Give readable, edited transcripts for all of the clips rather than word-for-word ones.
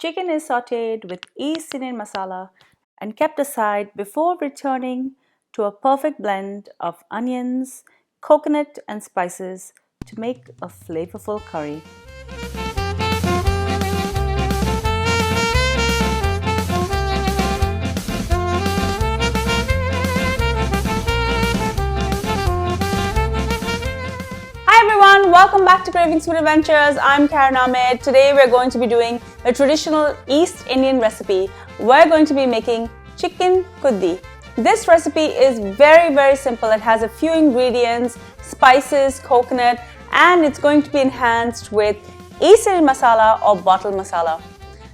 Chicken is sautéed with East Indian masala and kept aside before returning to a perfect blend of onions, coconut and spices to make a flavorful curry. Hi everyone, welcome back to Kravings Food Adventures. I'm Ahmed. Today we're going to be doing a traditional East Indian recipe. We're going to be making Chicken Khudi. This recipe is very simple. It has a few ingredients, spices, coconut, and it's going to be enhanced with East Indian masala or bottle masala.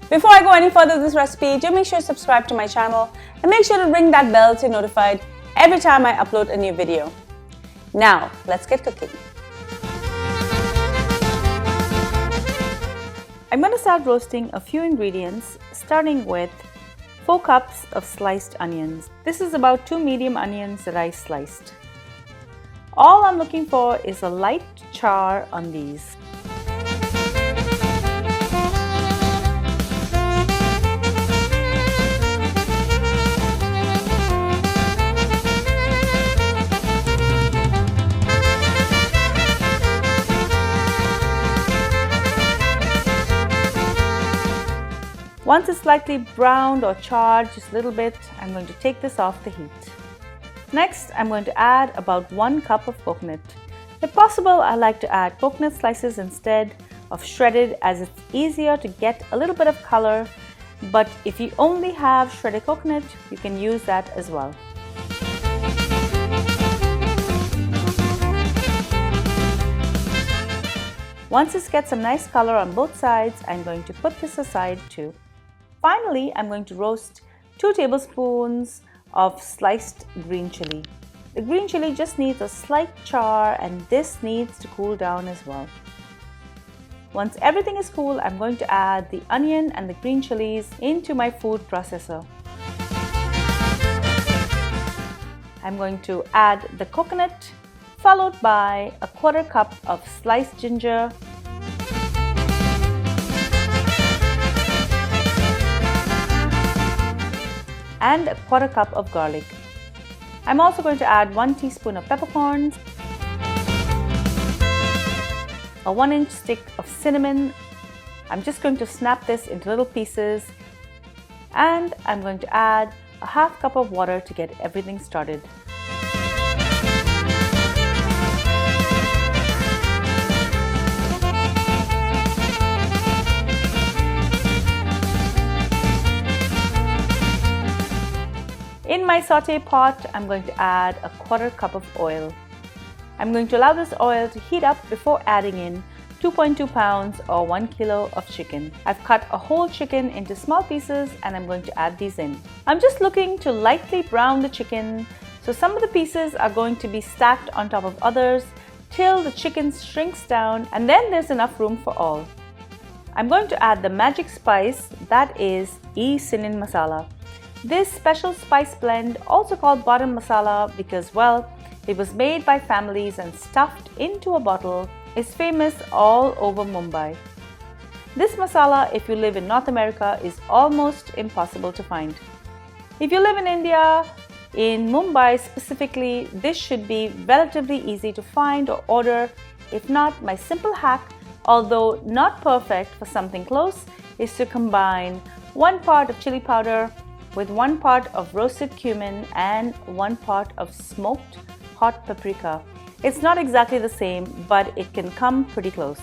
Before I go any further with this recipe, do make sure to subscribe to my channel and make sure to ring that bell to be notified every time I upload a new video. Now, let's get cooking. I'm going to start roasting a few ingredients, starting with 4 cups of sliced onions. This is about 2 medium onions that I sliced. All I'm looking for is a light char on these. Once it's slightly browned or charred just a little bit, I'm going to take this off the heat. Next, I'm going to add about 1 cup of coconut. If possible, I like to add coconut slices instead of shredded, as it's easier to get a little bit of color, but if you only have shredded coconut, you can use that as well. Once this gets some nice color on both sides, I'm going to put this aside too. Finally, I'm going to roast 2 tablespoons of sliced green chili. The green chili just needs a slight char and this needs to cool down as well. Once everything is cool, I'm going to add the onion and the green chilies into my food processor. I'm going to add the coconut, followed by a 1/4 cup of sliced ginger, and a 1/4 cup of garlic. I'm also going to add 1 teaspoon of peppercorns, a 1-inch stick of cinnamon. I'm just going to snap this into little pieces, and I'm going to add a 1/2 cup of water to get everything started. In my sauté pot, I'm going to add a 1/4 cup of oil. I'm going to allow this oil to heat up before adding in 2.2 pounds or 1 kilo of chicken. I've cut a whole chicken into small pieces and I'm going to add these in. I'm just looking to lightly brown the chicken, so some of the pieces are going to be stacked on top of others till the chicken shrinks down, and then there's enough room for all. I'm going to add the magic spice, that is East Indian masala. This special spice blend, also called bottom masala because, well, it was made by families and stuffed into a bottle, is famous all over Mumbai. This masala, if you live in North America, is almost impossible to find. If you live in India, in Mumbai specifically, this should be relatively easy to find or order. If not, my simple hack, although not perfect for something close, is to combine 1 part of chili powder with 1 part of roasted cumin and 1 part of smoked hot paprika. It's not exactly the same, but it can come pretty close.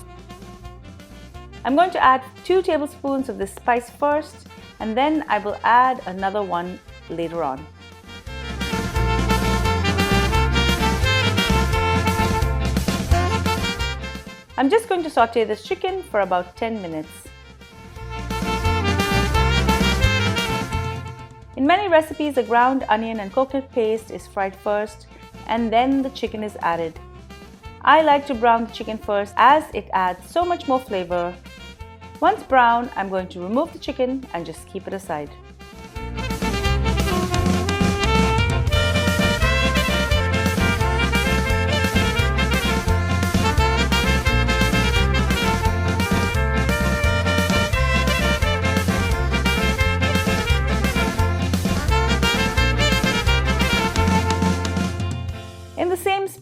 I'm going to add 2 tablespoons of this spice first, and then I will add another one later on. I'm just going to saute this chicken for about 10 minutes. In many recipes, the ground onion and coconut paste is fried first and then the chicken is added. I like to brown the chicken first as it adds so much more flavor. Once brown, I'm going to remove the chicken and just keep it aside.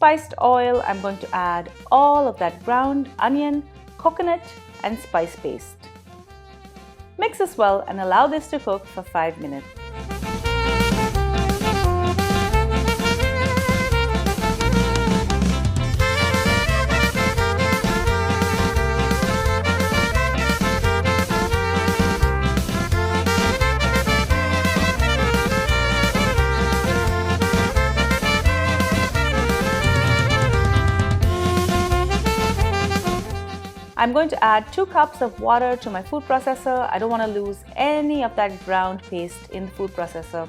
spiced oil, I'm going to add all of that ground onion, coconut, and spice paste. Mix this well and allow this to cook for 5 minutes. I'm going to add 2 cups of water to my food processor. I don't want to lose any of that ground paste in the food processor.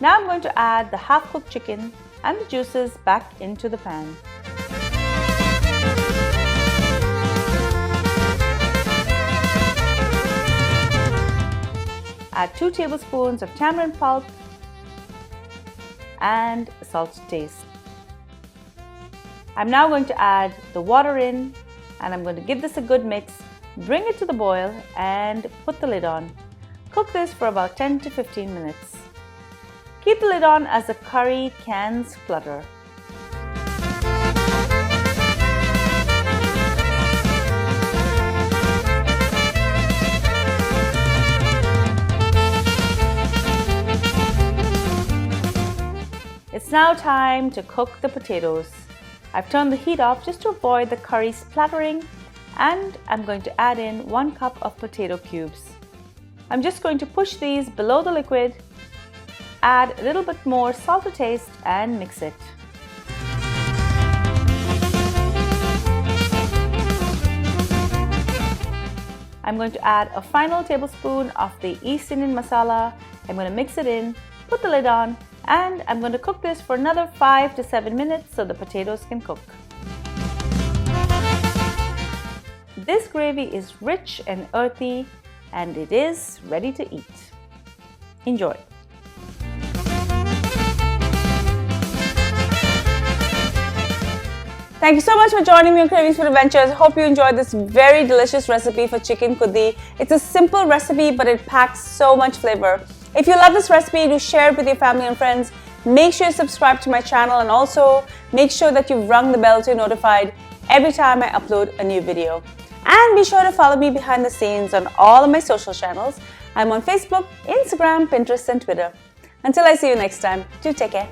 Now I'm going to add the half-cooked chicken and the juices back into the pan. Add 2 tablespoons of tamarind pulp and salt to taste. I'm now going to add the water in and I'm going to give this a good mix, bring it to the boil and put the lid on. Cook this for about 10 to 15 minutes. Keep the lid on as the curry can splutter. It's now time to cook the potatoes. I've turned the heat off just to avoid the curry splattering, and I'm going to add in 1 cup of potato cubes. I'm just going to push these below the liquid, add a little bit more salt to taste and mix it. I'm going to add a final tablespoon of the East Indian masala. I'm going to mix it in, put the lid on, and I'm going to cook this for another 5 to 7 minutes so the potatoes can cook. This gravy is rich and earthy and it is ready to eat. Enjoy! Thank you so much for joining me on Kravings Food Adventures. Hope you enjoyed this very delicious recipe for chicken khudi. It's a simple recipe but it packs so much flavor. If you love this recipe, do share it with your family and friends. Make sure you subscribe to my channel and also make sure that you've rung the bell so you're notified every time I upload a new video. And be sure to follow me behind the scenes on all of my social channels. I'm on Facebook, Instagram, Pinterest and Twitter. Until I see you next time, do take care.